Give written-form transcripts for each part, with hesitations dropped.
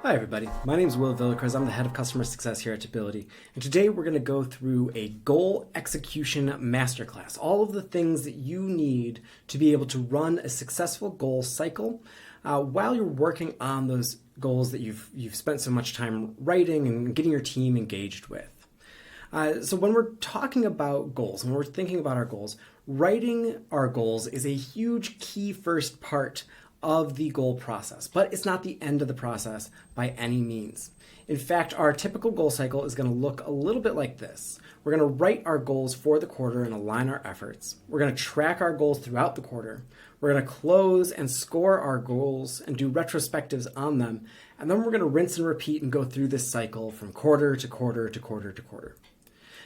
Hi everybody, my name is Wyl Villacres. I'm the head of customer success here at Tability, and today we're going to go through a goal execution masterclass. All of the things that you need to be able to run a successful goal cycle while you're working on those goals that you've spent so much time writing and getting your team engaged with. So when we're talking about goals, when we're thinking about our goals, writing our goals is a huge key first part of the goal process, but it's not the end of the process by any means. In fact, our typical goal cycle is going to look a little bit like this. We're going to write our goals for the quarter and align our efforts. We're going to track our goals throughout the quarter. We're going to close and score our goals and do retrospectives on them. And then we're going to rinse and repeat and go through this cycle from quarter to quarter to quarter to quarter.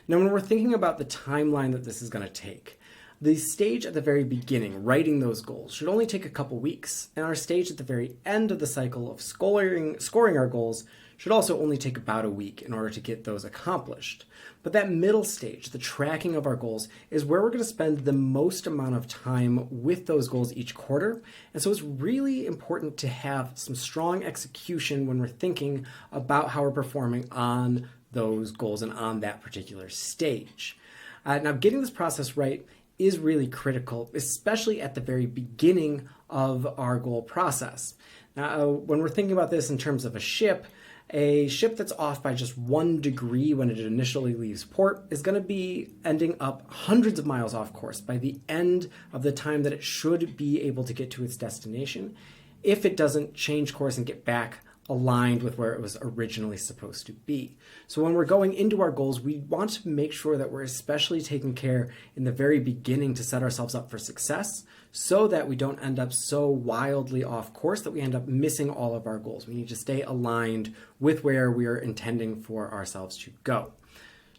Now, when we're thinking about the timeline that this is going to take, the stage at the very beginning, writing those goals, should only take a couple weeks, and our stage at the very end of the cycle of scoring our goals should also only take about a week in order to get those accomplished. But that middle stage, the tracking of our goals, is where we're going to spend the most amount of time with those goals each quarter. And so it's really important to have some strong execution when we're thinking about how we're performing on those goals and on that particular stage. Now, getting this process right is really critical, especially at the very beginning of our goal process. Now, when we're thinking about this in terms of a ship that's off by just 1 degree when it initially leaves port is going to be ending up hundreds of miles off course by the end of the time that it should be able to get to its destination if it doesn't change course and get back aligned with where it was originally supposed to be. So when we're going into our goals, we want to make sure that we're especially taking care in the very beginning to set ourselves up for success so that we don't end up so wildly off course that we end up missing all of our goals. We need to stay aligned with where we are intending for ourselves to go.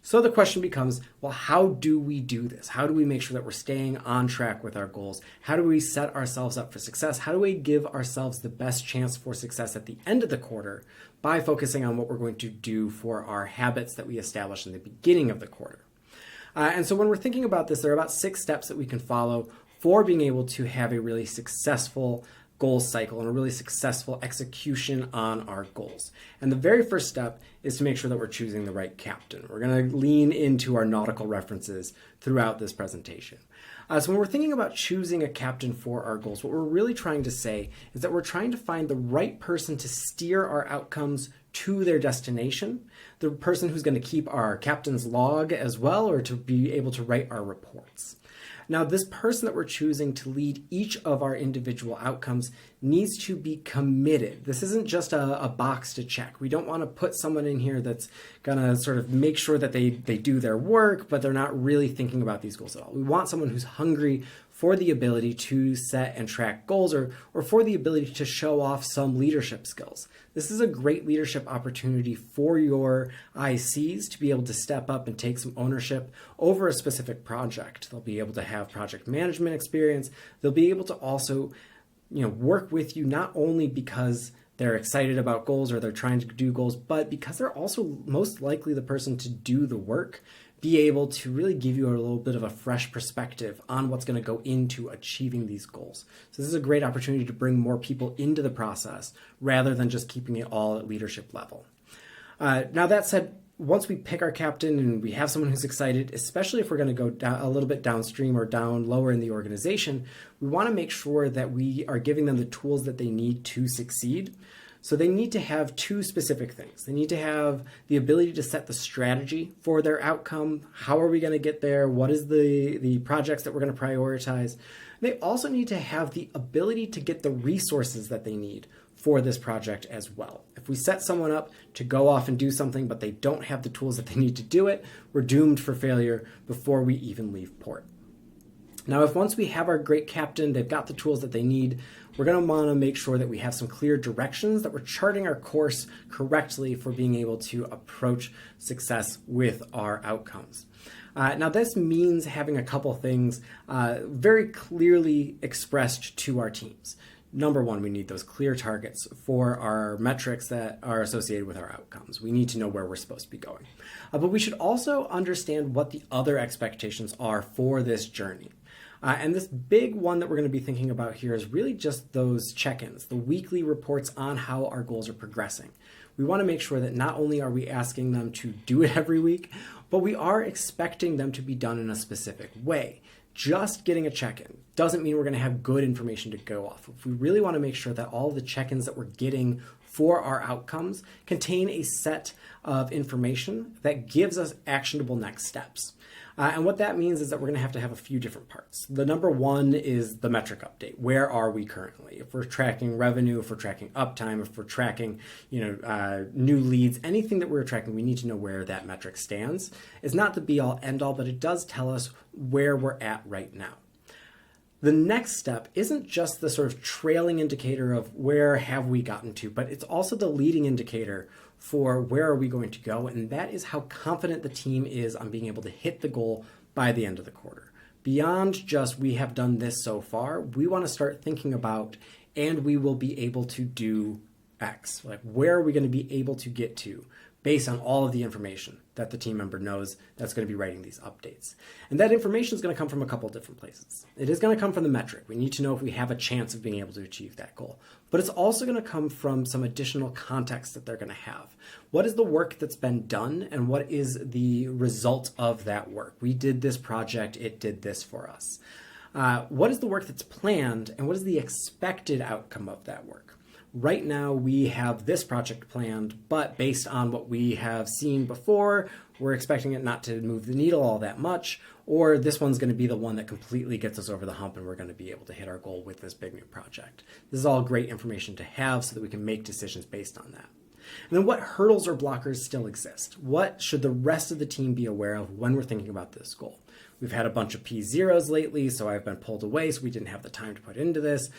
So the question becomes, well, how do we do this? How do we make sure that we're staying on track with our goals? How do we set ourselves up for success? How do we give ourselves the best chance for success at the end of the quarter by focusing on what we're going to do for our habits that we established in the beginning of the quarter? And so when we're thinking about this, there are about 6 steps that we can follow for being able to have a really successful goal cycle and a really successful execution on our goals. And the very first step is to make sure that we're choosing the right captain. We're going to lean into our nautical references throughout this presentation. So when we're thinking about choosing a captain for our goals, what we're really trying to say is that we're trying to find the right person to steer our outcomes to their destination, the person who's going to keep our captain's log as well, or to be able to write our reports. Now, this person that we're choosing to lead each of our individual outcomes needs to be committed. This isn't just a box to check. We don't want to put someone in here that's going to sort of make sure that they do their work, but they're not really thinking about these goals at all. We want someone who's hungry for the ability to set and track goals or for the ability to show off some leadership skills. This is a great leadership opportunity for your ICs to be able to step up and take some ownership over a specific project. They'll be able to have project management experience. They'll be able to also, work with you not only because they're excited about goals or they're trying to do goals, but because they're also most likely the person to do the work, be able to really give you a little bit of a fresh perspective on what's going to go into achieving these goals. So this is a great opportunity to bring more people into the process rather than just keeping it all at leadership level. Now that said, once we pick our captain and we have someone who's excited, especially if we're going to go down a little bit downstream or down lower in the organization, we want to make sure that we are giving them the tools that they need to succeed. So they need to have 2 specific things. They need to have the ability to set the strategy for their outcome. How are we going to get there? What is the projects that we're going to prioritize? They also need to have the ability to get the resources that they need for this project as well. If we set someone up to go off and do something, but they don't have the tools that they need to do it, we're doomed for failure before we even leave port. Now, if once we have our great captain, they've got the tools that they need, we're going to want to make sure that we have some clear directions, that we're charting our course correctly for being able to approach success with our outcomes. Now, this means having a couple things very clearly expressed to our teams. Number 1, we need those clear targets for our metrics that are associated with our outcomes. We need to know where we're supposed to be going. But we should also understand what the other expectations are for this journey. And this big one that we're going to be thinking about here is really just those check-ins, the weekly reports on how our goals are progressing. We want to make sure that not only are we asking them to do it every week, but we are expecting them to be done in a specific way. Just getting a check-in doesn't mean we're going to have good information to go off of. We really want to make sure that all the check-ins that we're getting for our outcomes contain a set of information that gives us actionable next steps. And what that means is that we're going to have a few different parts. The number one is the metric update. Where are we currently? If we're tracking revenue, if we're tracking uptime, if we're tracking new leads, anything that we're tracking, we need to know where that metric stands. It's not the be-all, end-all, but it does tell us where we're at right now. The next step isn't just the sort of trailing indicator of where have we gotten to, but it's also the leading indicator for where are we going to go, and that is how confident the team is on being able to hit the goal by the end of the quarter. Beyond just we have done this so far, we want to start thinking about, and we will be able to do X. Like, where are we going to be able to get to based on all of the information that the team member knows that's going to be writing these updates. And that information is going to come from a couple of different places. It is going to come from the metric. We need to know if we have a chance of being able to achieve that goal. But it's also going to come from some additional context that they're going to have. What is the work that's been done, and what is the result of that work? We did this project, it did this for us. What is the work that's planned, and what is the expected outcome of that work? Right now, we have this project planned, but based on what we have seen before, we're expecting it not to move the needle all that much, or this one's going to be the one that completely gets us over the hump and we're going to be able to hit our goal with this big new project. This is all great information to have so that we can make decisions based on that. And then what hurdles or blockers still exist? What should the rest of the team be aware of when we're thinking about this goal? We've had a bunch of P0s lately, so I've been pulled away, so we didn't have the time to put into this.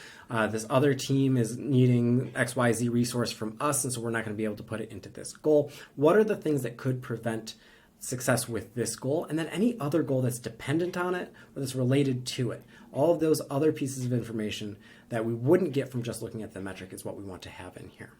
This other team is needing XYZ resource from us, and so we're not going to be able to put it into this goal. What are the things that could prevent success with this goal? And then any other goal that's dependent on it or that's related to it. All of those other pieces of information that we wouldn't get from just looking at the metric is what we want to have in here.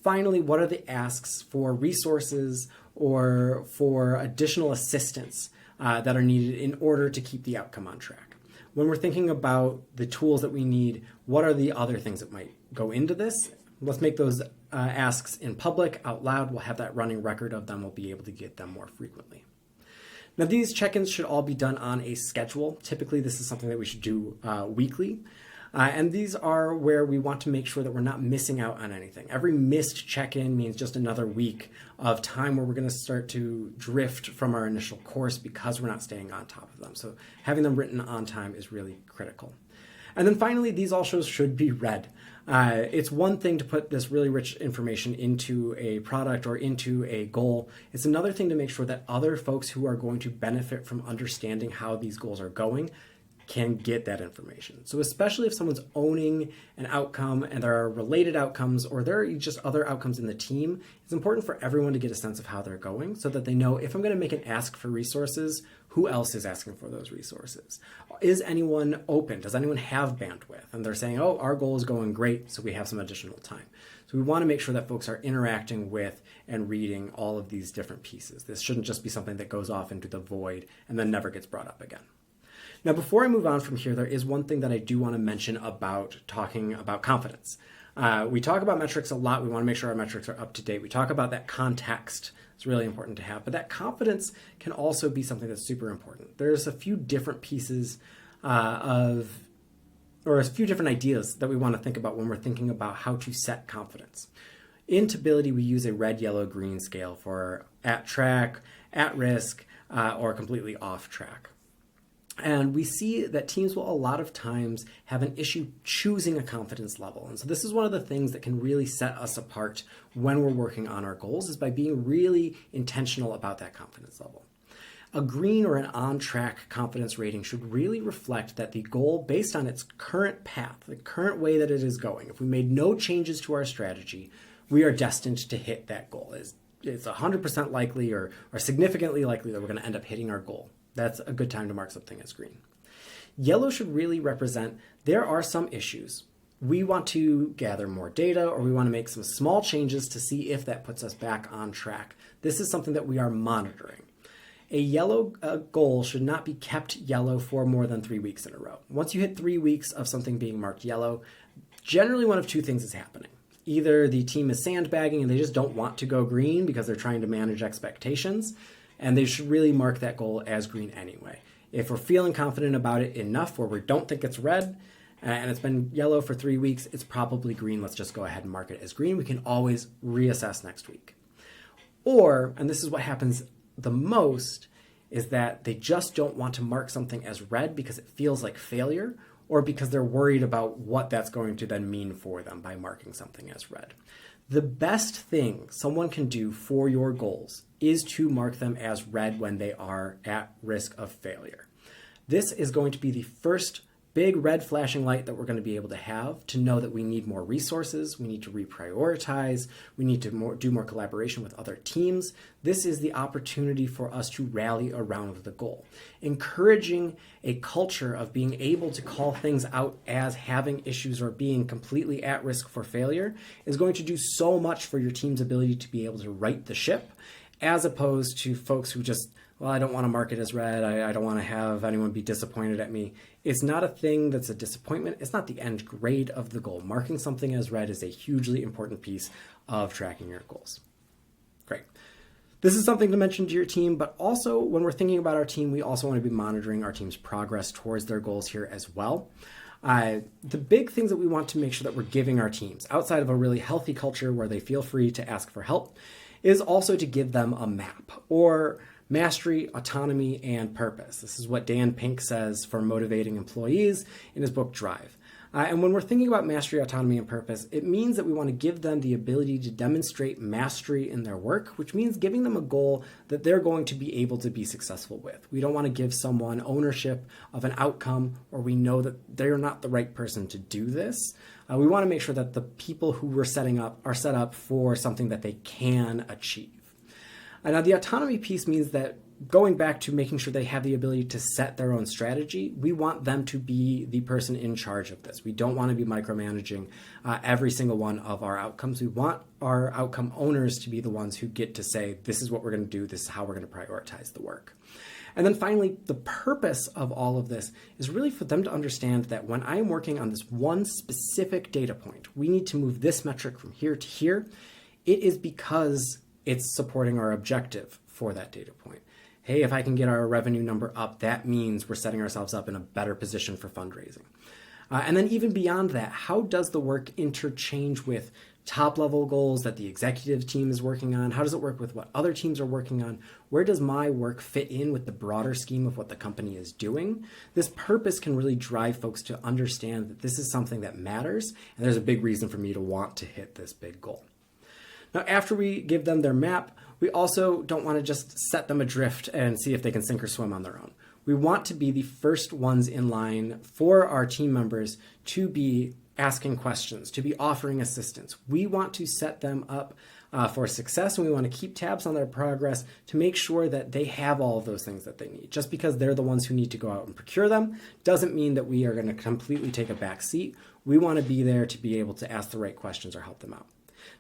Finally, what are the asks for resources or for additional assistance that are needed in order to keep the outcome on track? When we're thinking about the tools that we need, what are the other things that might go into this? Let's make those asks in public, out loud. We'll have that running record of them. We'll be able to get them more frequently. Now, these check-ins should all be done on a schedule. Typically, this is something that we should do weekly. And these are where we want to make sure that we're not missing out on anything. Every missed check-in means just another week of time where we're going to start to drift from our initial course because we're not staying on top of them. So having them written on time is really critical. And then finally, these also should be read. It's one thing to put this really rich information into a product or into a goal. It's another thing to make sure that other folks who are going to benefit from understanding how these goals are going can get that information. So especially if someone's owning an outcome and there are related outcomes or there are just other outcomes in the team, it's important for everyone to get a sense of how they're going so that they know if I'm going to make an ask for resources, who else is asking for those resources? Is anyone open? Does anyone have bandwidth? And they're saying, oh, our goal is going great, so we have some additional time. So we want to make sure that folks are interacting with and reading all of these different pieces. This shouldn't just be something that goes off into the void and then never gets brought up again. Now, before I move on from here, there is one thing that I do want to mention about talking about confidence. We talk about metrics a lot. We want to make sure our metrics are up to date. We talk about that context. It's really important to have. But that confidence can also be something that's super important. There's a few different pieces or a few different ideas that we want to think about when we're thinking about how to set confidence. In Tability, we use a red, yellow, green scale for at track, at risk, or completely off track. And we see that teams will a lot of times have an issue choosing a confidence level. And so this is one of the things that can really set us apart when we're working on our goals is by being really intentional about that confidence level. A green or an on-track confidence rating should really reflect that the goal, based on its current path, the current way that it is going, if we made no changes to our strategy, we are destined to hit that goal. It's 100% likely or significantly likely that we're going to end up hitting our goal. That's a good time to mark something as green. Yellow should really represent there are some issues. We want to gather more data or we want to make some small changes to see if that puts us back on track. This is something that we are monitoring. A yellow goal should not be kept yellow for more than 3 weeks in a row. Once you hit 3 weeks of something being marked yellow, generally one of two things is happening. Either the team is sandbagging and they just don't want to go green because they're trying to manage expectations, and they should really mark that goal as green anyway. If we're feeling confident about it enough where we don't think it's red and it's been yellow for 3 weeks, it's probably green. Let's just go ahead and mark it as green. We can always reassess next week. Or, and this is what happens the most, is that they just don't want to mark something as red because it feels like failure, or because they're worried about what that's going to then mean for them by marking something as red. The best thing someone can do for your goals is to mark them as red when they are at risk of failure. This is going to be the first big red flashing light that we're going to be able to have to know that we need more resources, we need to reprioritize, we need to do more collaboration with other teams. This is the opportunity for us to rally around the goal. Encouraging a culture of being able to call things out as having issues or being completely at risk for failure is going to do so much for your team's ability to be able to right the ship, as opposed to folks who just, well, I don't want to mark it as red. I don't want to have anyone be disappointed at me. It's not a thing that's a disappointment. It's not the end grade of the goal. Marking something as red is a hugely important piece of tracking your goals. Great. This is something to mention to your team, but also when we're thinking about our team, we also want to be monitoring our team's progress towards their goals here as well. The big things that we want to make sure that we're giving our teams, outside of a really healthy culture where they feel free to ask for help, is also to give them a map, or mastery, autonomy, and purpose. This is what Dan Pink says for motivating employees in his book, Drive. And when we're thinking about mastery, autonomy, and purpose, it means that we want to give them the ability to demonstrate mastery in their work, which means giving them a goal that they're going to be able to be successful with. We don't want to give someone ownership of an outcome, or we know that they're not the right person to do this. We want to make sure that the people who we're setting up are set up for something that they can achieve. Now, the autonomy piece means that going back to making sure they have the ability to set their own strategy, we want them to be the person in charge of this. We don't want to be micromanaging every single one of our outcomes. We want our outcome owners to be the ones who get to say, this is what we're going to do, this is how we're going to prioritize the work. And then finally, the purpose of all of this is really for them to understand that when I am working on this one specific data point, we need to move this metric from here to here. It is because it's supporting our objective for that data point. Hey, if I can get our revenue number up, that means we're setting ourselves up in a better position for fundraising. And then even beyond that, how does the work interchange with top-level goals that the executive team is working on? How does it work with what other teams are working on? Where does my work fit in with the broader scheme of what the company is doing? This purpose can really drive folks to understand that this is something that matters, and there's a big reason for me to want to hit this big goal. Now, after we give them their map, we also don't want to just set them adrift and see if they can sink or swim on their own. We want to be the first ones in line for our team members to be asking questions, to be offering assistance. We want to set them up for success, and we want to keep tabs on their progress to make sure that they have all of those things that they need. Just because they're the ones who need to go out and procure them doesn't mean that we are going to completely take a back seat. We want to be there to be able to ask the right questions or help them out.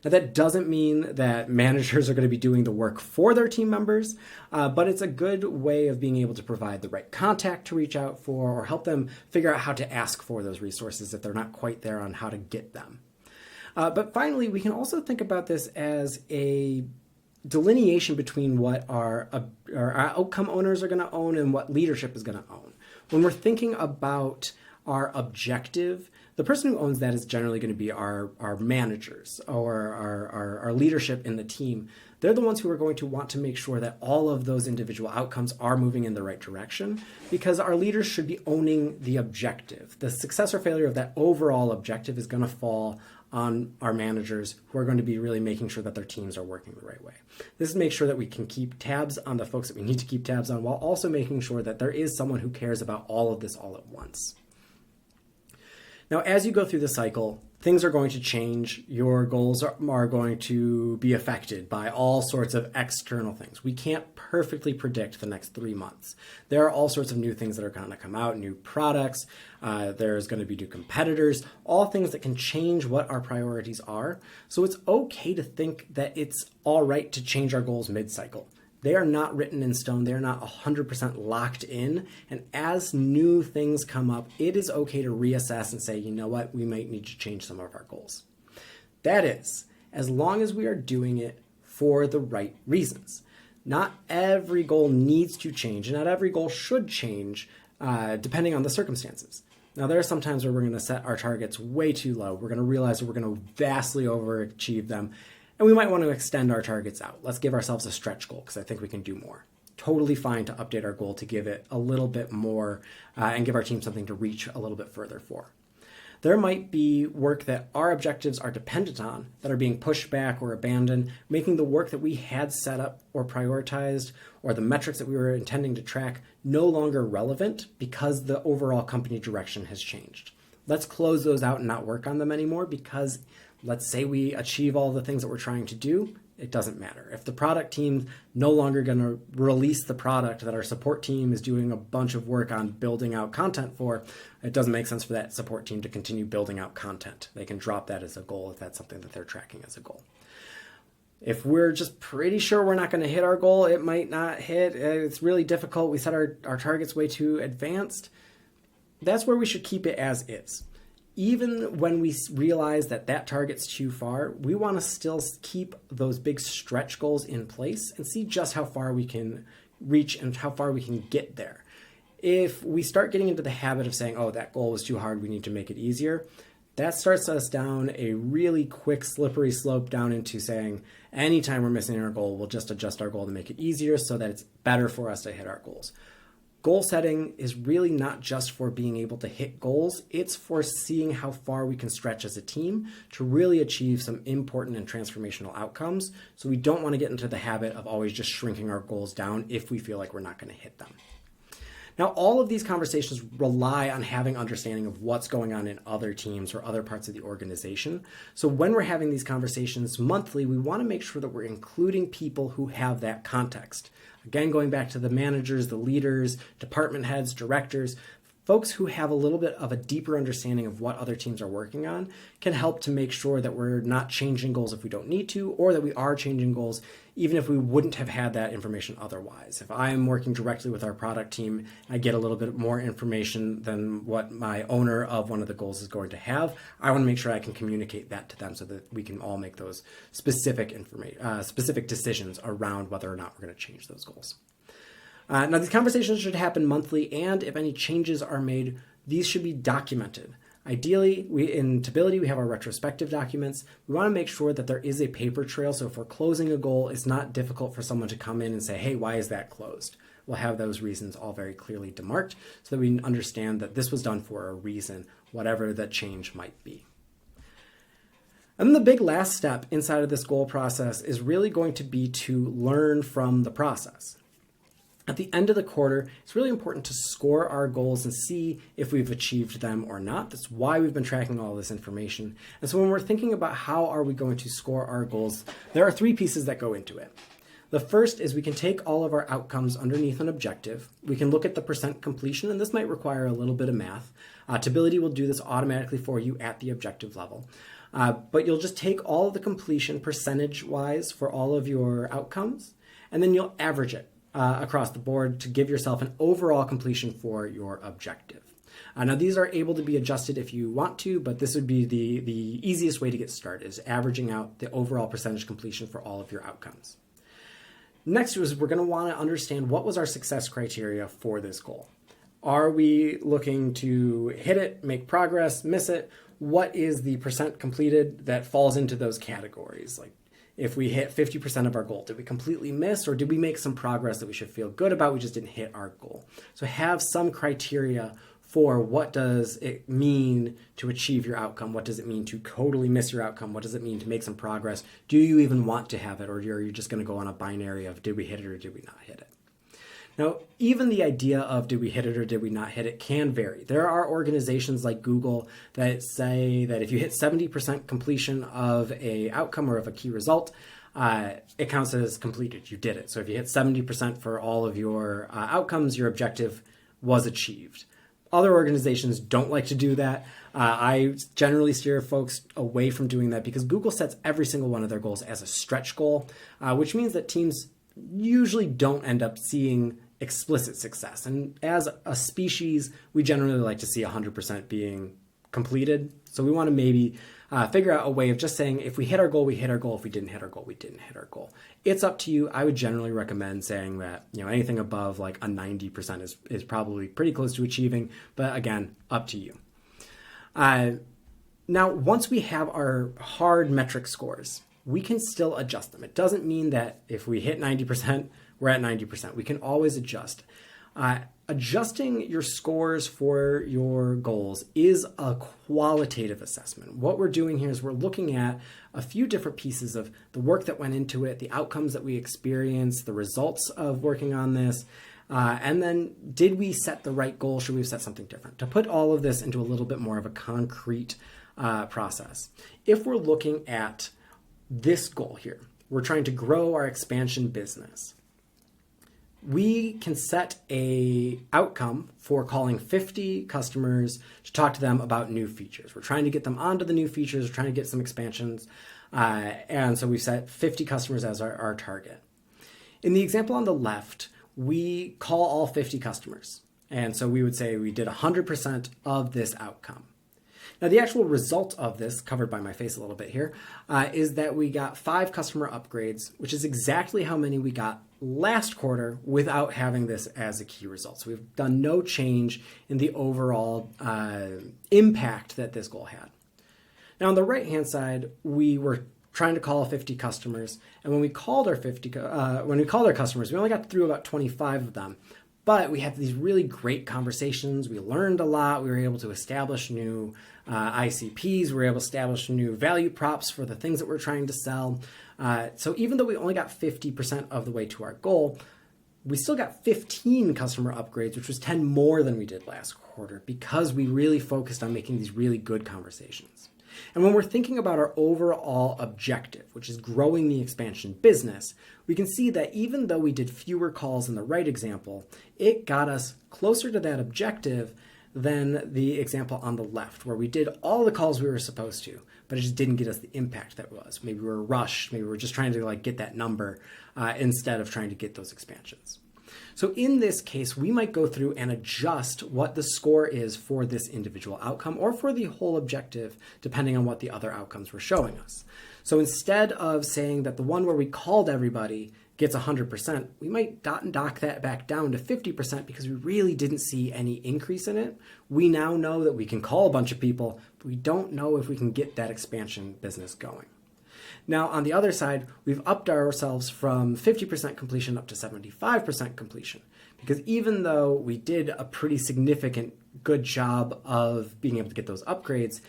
Now, that doesn't mean that managers are going to be doing the work for their team members, but it's a good way of being able to provide the right contact to reach out for, or help them figure out how to ask for those resources if they're not quite there on how to get them. But finally, we can also think about this as a delineation between what our outcome owners are going to own and what leadership is going to own. When we're thinking about our objective, the person who owns that is generally going to be our managers or our leadership in the team. They're the ones who are going to want to make sure that all of those individual outcomes are moving in the right direction, because our leaders should be owning the objective. The success or failure of that overall objective is going to fall on our managers, who are going to be really making sure that their teams are working the right way. This is make sure that we can keep tabs on the folks that we need to keep tabs on, while also making sure that there is someone who cares about all of this all at once. Now, as you go through the cycle, things are going to change. Your goals are going to be affected by all sorts of external things. We can't perfectly predict the next 3 months. There are all sorts of new things that are going to come out, new products. There's going to be new competitors, all things that can change what our priorities are. So it's okay to think that it's all right to change our goals mid-cycle. They are not written in stone. They are not 100% locked in. And as new things come up, it is okay to reassess and say, you know what, we might need to change some of our goals. That is, as long as we are doing it for the right reasons. Not every goal needs to change, and not every goal should change depending on the circumstances. Now, there are some times where we're going to set our targets way too low. We're going to realize that we're going to vastly overachieve them, and we might want to extend our targets out. Let's give ourselves a stretch goal because I think we can do more. Totally fine to update our goal to give it a little bit more and give our team something to reach a little bit further for. There might be work that our objectives are dependent on that are being pushed back or abandoned, making the work that we had set up or prioritized or the metrics that we were intending to track no longer relevant because the overall company direction has changed. Let's close those out and not work on them anymore because let's say we achieve all the things that we're trying to do. It doesn't matter. If the product team's no longer going to release the product that our support team is doing a bunch of work on building out content for, it doesn't make sense for that support team to continue building out content. They can drop that as a goal if that's something that they're tracking as a goal. If we're just pretty sure we're not going to hit our goal, it might not hit. It's really difficult. We set our targets way too advanced. That's where we should keep it as is. Even when we realize that that target's too far, we want to still keep those big stretch goals in place and see just how far we can reach and how far we can get there. If we start getting into the habit of saying, oh, that goal was too hard, we need to make it easier, that starts us down a really quick, slippery slope down into saying, anytime we're missing our goal, we'll just adjust our goal to make it easier so that it's better for us to hit our goals. Goal setting is really not just for being able to hit goals, it's for seeing how far we can stretch as a team to really achieve some important and transformational outcomes. So we don't want to get into the habit of always just shrinking our goals down if we feel like we're not going to hit them. Now, all of these conversations rely on having understanding of what's going on in other teams or other parts of the organization. So when we're having these conversations monthly, we want to make sure that we're including people who have that context. Again, going back to the managers, the leaders, department heads, directors, folks who have a little bit of a deeper understanding of what other teams are working on can help to make sure that we're not changing goals if we don't need to, or that we are changing goals even if we wouldn't have had that information otherwise. If I'm working directly with our product team, I get a little bit more information than what my owner of one of the goals is going to have. I want to make sure I can communicate that to them so that we can all make those specific decisions around whether or not we're going to change those goals. Now, these conversations should happen monthly, and if any changes are made, these should be documented. Ideally, in Tability, we have our retrospective documents. We want to make sure that there is a paper trail, so if we're closing a goal, it's not difficult for someone to come in and say, hey, why is that closed? We'll have those reasons all very clearly demarked so that we understand that this was done for a reason, whatever that change might be. And then the big last step inside of this goal process is really going to be to learn from the process. At the end of the quarter, it's really important to score our goals and see if we've achieved them or not. That's why we've been tracking all this information. And so when we're thinking about how are we going to score our goals, there are three pieces that go into it. The first is we can take all of our outcomes underneath an objective. We can look at the percent completion, and this might require a little bit of math. Tability will do this automatically for you at the objective level. But you'll just take all of the completion percentage-wise for all of your outcomes, and then you'll average it across the board to give yourself an overall completion for your objective. Now, these are able to be adjusted if you want to, but this would be the easiest way to get started, is averaging out the overall percentage completion for all of your outcomes. Next is we're going to want to understand what was our success criteria for this goal. Are we looking to hit it, make progress, miss it? What is the percent completed that falls into those categories? Like, if we hit 50% of our goal, did we completely miss, or did we make some progress that we should feel good about? We just didn't hit our goal. So have some criteria for what does it mean to achieve your outcome? What does it mean to totally miss your outcome? What does it mean to make some progress? Do you even want to have it, or are you just going to go on a binary of did we hit it or did we not hit it? Now, even the idea of did we hit it or did we not hit it can vary. There are organizations like Google that say that if you hit 70% completion of a outcome or of a key result, it counts as completed. You did it. So if you hit 70% for all of your outcomes, your objective was achieved. Other organizations don't like to do that. I generally steer folks away from doing that because Google sets every single one of their goals as a stretch goal, which means that teams usually don't end up seeing explicit success. And as a species, we generally like to see 100% being completed. So we want to maybe figure out a way of just saying, if we hit our goal, we hit our goal. If we didn't hit our goal, we didn't hit our goal. It's up to you. I would generally recommend saying that, anything above like a 90% is probably pretty close to achieving. But again, up to you. Now, once we have our hard metric scores, we can still adjust them. It doesn't mean that if we hit 90%, we're at 90%. We can always adjust. Adjusting your scores for your goals is a qualitative assessment. What we're doing here is we're looking at a few different pieces of the work that went into it, the outcomes that we experienced, the results of working on this, and then did we set the right goal? Should we have set something different? To put all of this into a little bit more of a concrete process. If we're looking at this goal here, we're trying to grow our expansion business. We can set a outcome for calling 50 customers to talk to them about new features. We're trying to get them onto the new features, we're trying to get some expansions. And so we've set 50 customers as our target. In the example on the left, we call all 50 customers. And so we would say we did 100% of this outcome. Now, the actual result of this, covered by my face a little bit here, is that we got 5 customer upgrades, which is exactly how many we got last quarter without having this as a key result. So we've done no change in the overall impact that this goal had. Now, on the right-hand side, we were trying to call 50 customers, and when we called our customers, we only got through about 25 of them. But we had these really great conversations. We learned a lot. We were able to establish new ICPs. We were able to establish new value props for the things that we're trying to sell. So even though we only got 50% of the way to our goal, we still got 15 customer upgrades, which was 10 more than we did last quarter because we really focused on making these really good conversations. And when we're thinking about our overall objective, which is growing the expansion business, we can see that even though we did fewer calls in the right example, it got us closer to that objective than the example on the left, where we did all the calls we were supposed to, but it just didn't get us the impact that was. Maybe we were rushed, maybe we were just trying to get that number instead of trying to get those expansions. So in this case, we might go through and adjust what the score is for this individual outcome or for the whole objective, depending on what the other outcomes were showing us. So instead of saying that the one where we called everybody gets 100%, we might dock that back down to 50% because we really didn't see any increase in it. We now know that we can call a bunch of people, but we don't know if we can get that expansion business going. Now, on the other side, we've upped ourselves from 50% completion up to 75% completion, because even though we did a pretty significant good job of being able to get those upgrades,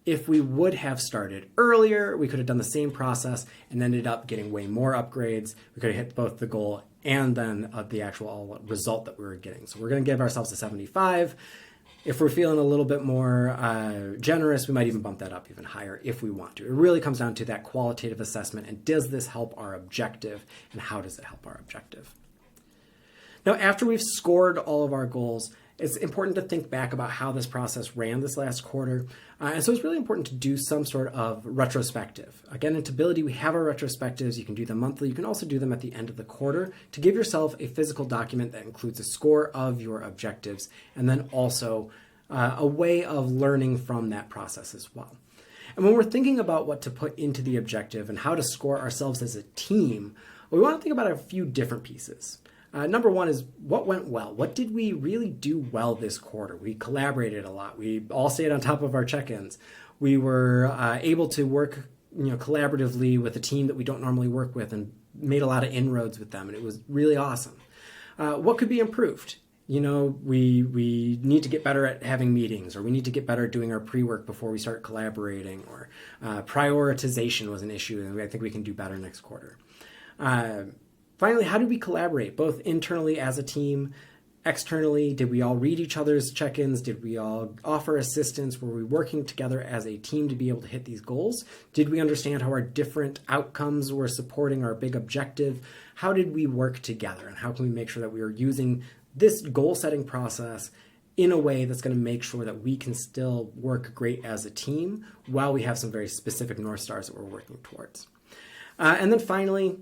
if we would have started earlier, we could have done the same process and ended up getting way more upgrades. We could have hit both the goal and then the actual result that we were getting. So we're going to give ourselves a 75. If we're feeling a little bit more generous, we might even bump that up even higher if we want to. It really comes down to that qualitative assessment, and does this help our objective, and how does it help our objective? Now, after we've scored all of our goals, it's important to think back about how this process ran this last quarter. And so it's really important to do some sort of retrospective. Again, in Tability, we have our retrospectives. You can do them monthly. You can also do them at the end of the quarter to give yourself a physical document that includes a score of your objectives, and then also a way of learning from that process as well. And when we're thinking about what to put into the objective and how to score ourselves as a team, we want to think about a few different pieces. Number one is what went well. What did we really do well this quarter? We collaborated a lot. We all stayed on top of our check-ins. We were able to work collaboratively with a team that we don't normally work with and made a lot of inroads with them, and it was really awesome. What could be improved? We need to get better at having meetings, or we need to get better at doing our pre-work before we start collaborating, or prioritization was an issue, and I think we can do better next quarter. Finally, how did we collaborate, both internally as a team, externally? Did we all read each other's check-ins? Did we all offer assistance? Were we working together as a team to be able to hit these goals? Did we understand how our different outcomes were supporting our big objective? How did we work together, and how can we make sure that we are using this goal-setting process in a way that's going to make sure that we can still work great as a team while we have some very specific North Stars that we're working towards? And then finally,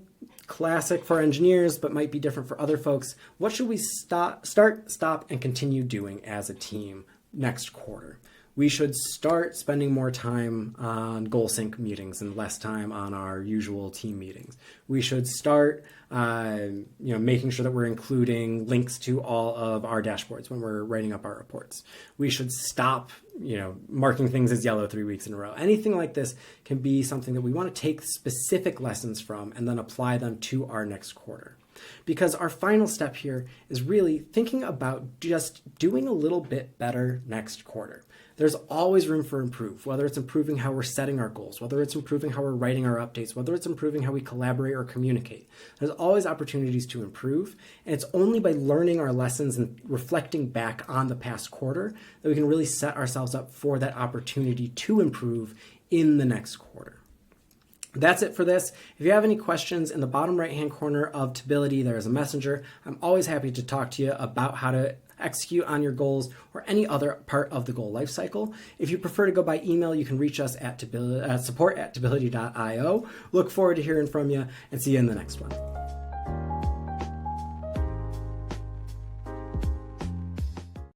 classic for engineers, but might be different for other folks. What should we start, stop, and continue doing as a team next quarter? We should start spending more time on goal sync meetings and less time on our usual team meetings. We should start, making sure that we're including links to all of our dashboards when we're writing up our reports. We should stop, marking things as yellow 3 weeks in a row. Anything like this can be something that we want to take specific lessons from and then apply them to our next quarter. Because our final step here is really thinking about just doing a little bit better next quarter. There's always room for improve, whether it's improving how we're setting our goals, whether it's improving how we're writing our updates, whether it's improving how we collaborate or communicate. There's always opportunities to improve, and it's only by learning our lessons and reflecting back on the past quarter that we can really set ourselves up for that opportunity to improve in the next quarter. That's it for this. If you have any questions, in the bottom right-hand corner of Tability, there is a messenger. I'm always happy to talk to you about how to execute on your goals or any other part of the goal lifecycle. If you prefer to go by email, you can reach us at support@tability.io. Look forward to hearing from you and see you in the next one.